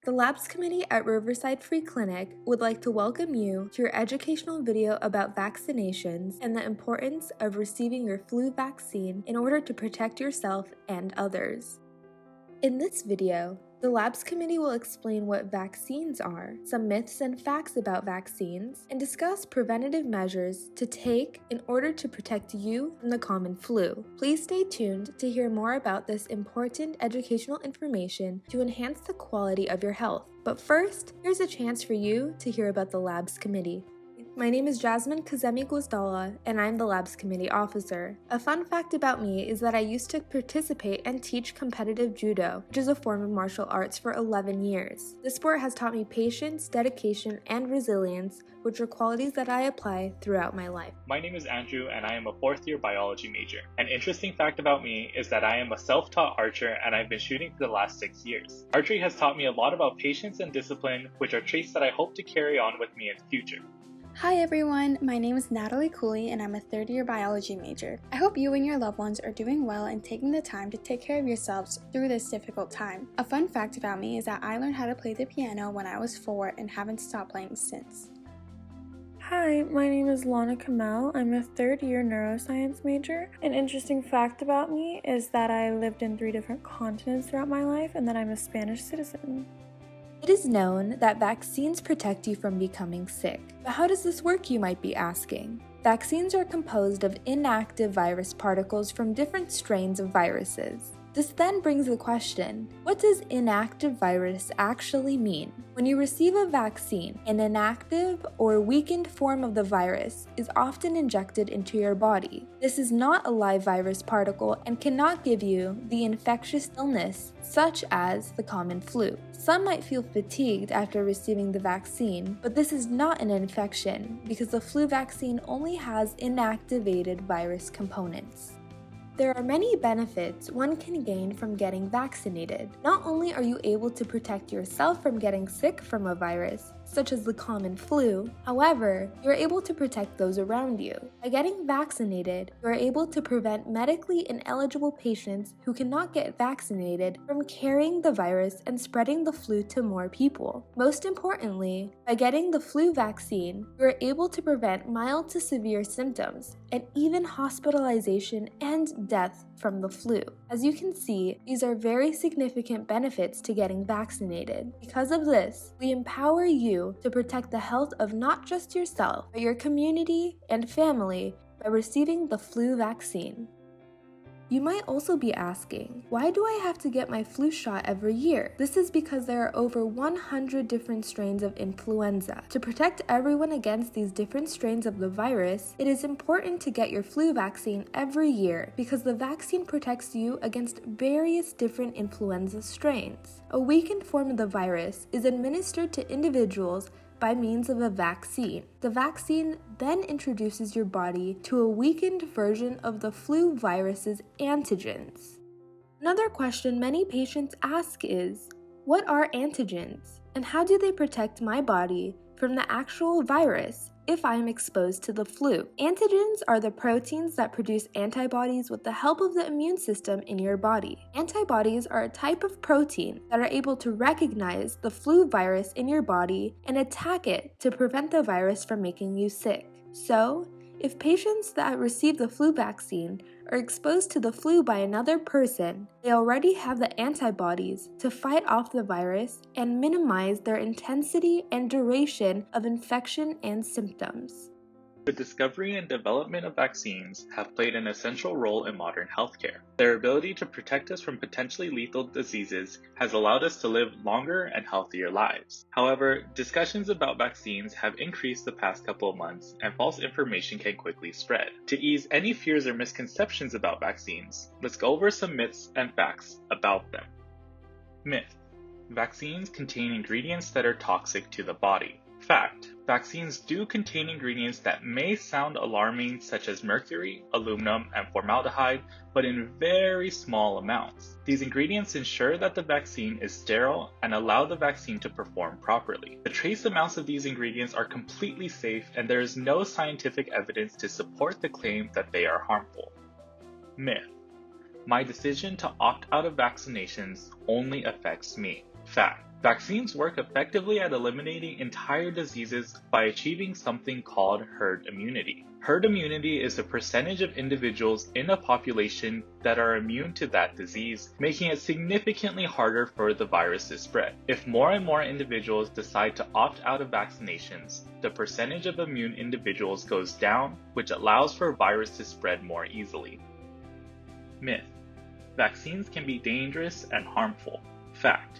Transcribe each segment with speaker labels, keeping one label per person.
Speaker 1: The Labs Committee at Riverside Free Clinic would like to welcome you to your educational video about vaccinations and the importance of receiving your flu vaccine in order to protect yourself and others. In this video, the Labs Committee will explain what vaccines are, some myths and facts about vaccines, and discuss preventative measures to take in order to protect you from the common flu. Please stay tuned to hear more about this important educational information to enhance the quality of your health. But first, here's a chance for you to hear about the Labs Committee. My name is Jasmine Kazemi Gwizdala, and I'm the Labs Committee Officer. A fun fact about me is that I used to participate and teach competitive judo, which is a form of martial arts, for 11 years. This sport has taught me patience, dedication, and resilience, which are qualities that I apply throughout my life.
Speaker 2: My name is Andrew, and I am a fourth-year biology major. An interesting fact about me is that I am a self-taught archer, and I've been shooting for the last 6 years. Archery has taught me a lot about patience and discipline, which are traits that I hope to carry on with me in the future.
Speaker 3: Hi everyone, my name is Natalie Cooley and I'm a third-year biology major. I hope you and your loved ones are doing well and taking the time to take care of yourselves through this difficult time. A fun fact about me is that I learned how to play the piano when I was 4 and haven't stopped playing since.
Speaker 4: Hi, my name is Lana Kamel. I'm a third-year neuroscience major. An interesting fact about me is that I lived in 3 different continents throughout my life and that I'm a Spanish citizen.
Speaker 1: It is known that vaccines protect you from becoming sick. But how does this work, you might be asking? Vaccines are composed of inactive virus particles from different strains of viruses. This then brings the question, what does inactive virus actually mean? When you receive a vaccine, an inactive or weakened form of the virus is often injected into your body. This is not a live virus particle and cannot give you the infectious illness such as the common flu. Some might feel fatigued after receiving the vaccine, but this is not an infection because the flu vaccine only has inactivated virus components. There are many benefits one can gain from getting vaccinated. Not only are you able to protect yourself from getting sick from a virus, such as the common flu, however, you're able to protect those around you. By getting vaccinated, you are able to prevent medically ineligible patients who cannot get vaccinated from carrying the virus and spreading the flu to more people. Most importantly, by getting the flu vaccine, you are able to prevent mild to severe symptoms and even hospitalization and death from the flu. As you can see, these are very significant benefits to getting vaccinated. Because of this, we empower you to protect the health of not just yourself, but your community and family by receiving the flu vaccine. You might also be asking, why do I have to get my flu shot every year? This is because there are over 100 different strains of influenza. To protect everyone against these different strains of the virus, it is important to get your flu vaccine every year because the vaccine protects you against various different influenza strains. A weakened form of the virus is administered to individuals by means of a vaccine. The vaccine then introduces your body to a weakened version of the flu virus's antigens. Another question many patients ask is, what are antigens, and how do they protect my body from the actual virus if I am exposed to the flu? Antigens are the proteins that produce antibodies with the help of the immune system in your body. Antibodies are a type of protein that are able to recognize the flu virus in your body and attack it to prevent the virus from making you sick. So, if patients that receive the flu vaccine are exposed to the flu by another person, they already have the antibodies to fight off the virus and minimize their intensity and duration of infection and symptoms.
Speaker 2: The discovery and development of vaccines have played an essential role in modern healthcare. Their ability to protect us from potentially lethal diseases has allowed us to live longer and healthier lives. However, discussions about vaccines have increased the past couple of months, and false information can quickly spread. To ease any fears or misconceptions about vaccines, let's go over some myths and facts about them. Myth: vaccines contain ingredients that are toxic to the body. Fact: vaccines do contain ingredients that may sound alarming, such as mercury, aluminum, and formaldehyde, but in very small amounts. These ingredients ensure that the vaccine is sterile and allow the vaccine to perform properly. The trace amounts of these ingredients are completely safe, and there is no scientific evidence to support the claim that they are harmful. Myth: my decision to opt out of vaccinations only affects me. Fact: Vaccines work effectively at eliminating entire diseases by achieving something called herd immunity. Herd immunity is the percentage of individuals in a population that are immune to that disease, making it significantly harder for the virus to spread. If more and more individuals decide to opt out of vaccinations, the percentage of immune individuals goes down, which allows for virus to spread more easily. Myth: vaccines can be dangerous and harmful. Fact: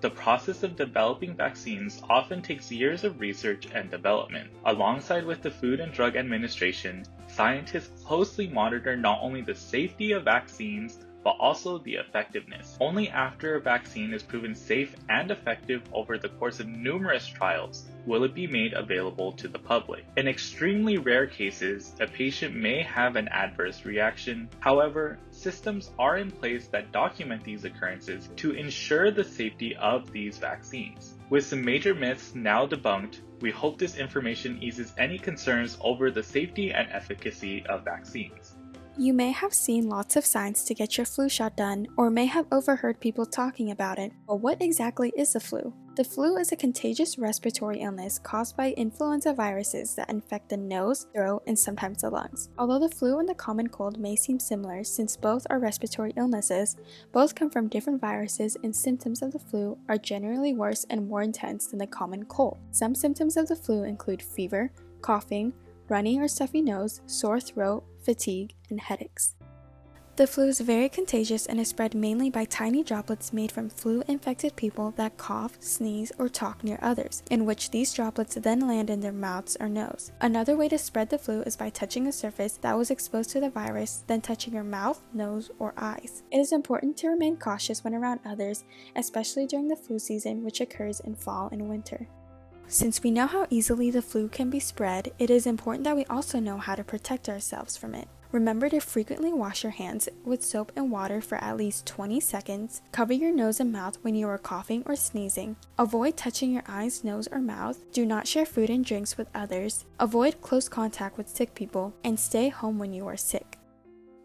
Speaker 2: the process of developing vaccines often takes years of research and development. Alongside with the Food and Drug Administration, scientists closely monitor not only the safety of vaccines, but also the effectiveness. Only after a vaccine is proven safe and effective over the course of numerous trials will it be made available to the public. In extremely rare cases, a patient may have an adverse reaction. However, systems are in place that document these occurrences to ensure the safety of these vaccines. With some major myths now debunked, we hope this information eases any concerns over the safety and efficacy of vaccines.
Speaker 3: You may have seen lots of signs to get your flu shot done, or may have overheard people talking about it. But what exactly is the flu? The flu is a contagious respiratory illness caused by influenza viruses that infect the nose, throat, and sometimes the lungs. Although the flu and the common cold may seem similar since both are respiratory illnesses, both come from different viruses, and symptoms of the flu are generally worse and more intense than the common cold. Some symptoms of the flu include fever, coughing, runny or stuffy nose, sore throat, fatigue, and headaches. The flu is very contagious and is spread mainly by tiny droplets made from flu-infected people that cough, sneeze, or talk near others, in which these droplets then land in their mouths or nose. Another way to spread the flu is by touching a surface that was exposed to the virus, then touching your mouth, nose, or eyes. It is important to remain cautious when around others, especially during the flu season, which occurs in fall and winter. Since we know how easily the flu can be spread, it is important that we also know how to protect ourselves from it. Remember to frequently wash your hands with soap and water for at least 20 seconds. Cover your nose and mouth when you are coughing or sneezing. Avoid touching your eyes, nose, or mouth. Do not share food and drinks with others. Avoid close contact with sick people, and stay home when you are sick.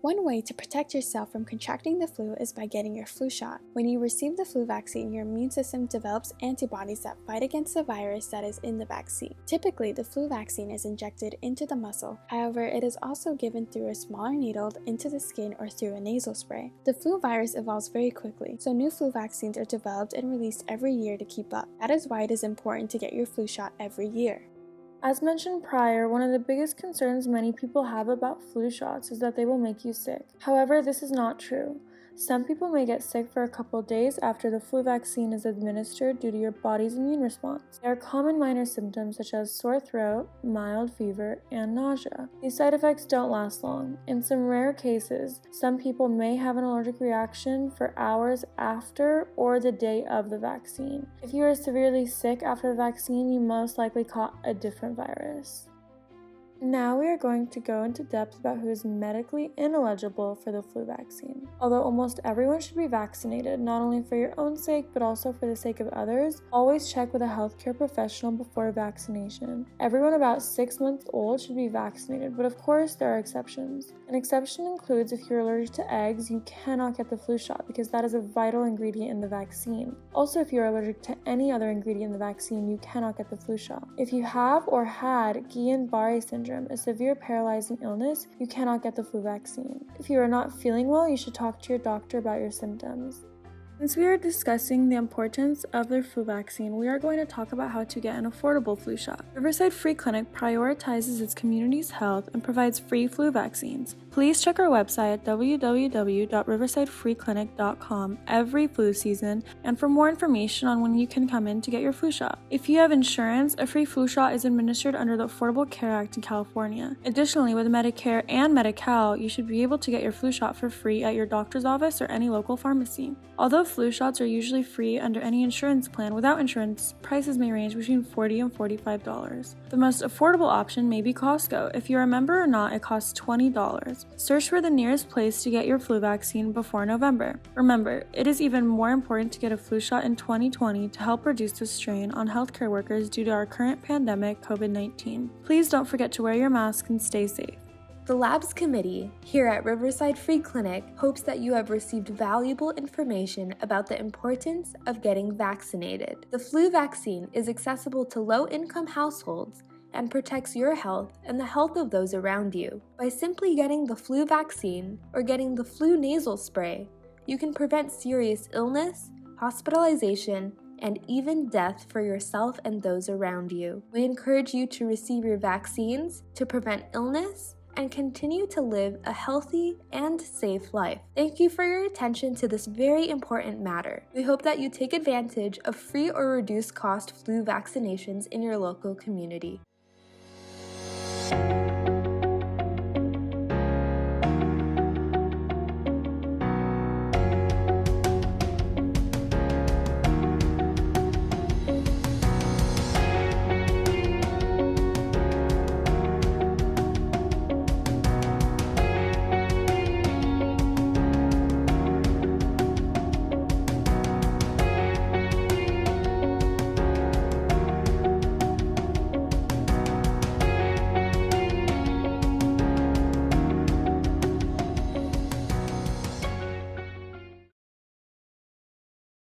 Speaker 3: One way to protect yourself from contracting the flu is by getting your flu shot. When you receive the flu vaccine, your immune system develops antibodies that fight against the virus that is in the vaccine. Typically, the flu vaccine is injected into the muscle. However, it is also given through a smaller needle into the skin or through a nasal spray. The flu virus evolves very quickly, so new flu vaccines are developed and released every year to keep up. That is why it is important to get your flu shot every year.
Speaker 4: As mentioned prior, one of the biggest concerns many people have about flu shots is that they will make you sick. However, this is not true. Some people may get sick for a couple days after the flu vaccine is administered due to your body's immune response. There are common minor symptoms such as sore throat, mild fever, and nausea. These side effects don't last long. In some rare cases, some people may have an allergic reaction for hours after or the day of the vaccine. If you are severely sick after the vaccine, you most likely caught a different virus. Now we are going to go into depth about who is medically ineligible for the flu vaccine. Although almost everyone should be vaccinated, not only for your own sake, but also for the sake of others, always check with a healthcare professional before vaccination. Everyone about 6 months old should be vaccinated, but of course there are exceptions. An exception includes if you're allergic to eggs, you cannot get the flu shot because that is a vital ingredient in the vaccine. Also, if you're allergic to any other ingredient in the vaccine, you cannot get the flu shot. If you have or had Guillain-Barré syndrome, a severe paralyzing illness, you cannot get the flu vaccine. If you are not feeling well, you should talk to your doctor about your symptoms.
Speaker 5: Since we are discussing the importance of the flu vaccine, we are going to talk about how to get an affordable flu shot. Riverside Free Clinic prioritizes its community's health and provides free flu vaccines. Please check our website at www.riversidefreeclinic.com every flu season and for more information on when you can come in to get your flu shot. If you have insurance, a free flu shot is administered under the Affordable Care Act in California. Additionally, with Medicare and Medi-Cal, you should be able to get your flu shot for free at your doctor's office or any local pharmacy. Although flu shots are usually free under any insurance plan, without insurance, prices may range between $40 and $45. The most affordable option may be Costco. If you're a member or not, it costs $20. Search for the nearest place to get your flu vaccine before November. Remember, it is even more important to get a flu shot in 2020 to help reduce the strain on healthcare workers due to our current pandemic, COVID-19. Please don't forget to wear your mask and stay safe.
Speaker 1: The Labs Committee here at Riverside Free Clinic hopes that you have received valuable information about the importance of getting vaccinated. The flu vaccine is accessible to low-income households and protects your health and the health of those around you. By simply getting the flu vaccine or getting the flu nasal spray, you can prevent serious illness, hospitalization, and even death for yourself and those around you. We encourage you to receive your vaccines to prevent illness and continue to live a healthy and safe life. Thank you for your attention to this very important matter. We hope that you take advantage of free or reduced cost flu vaccinations in your local community.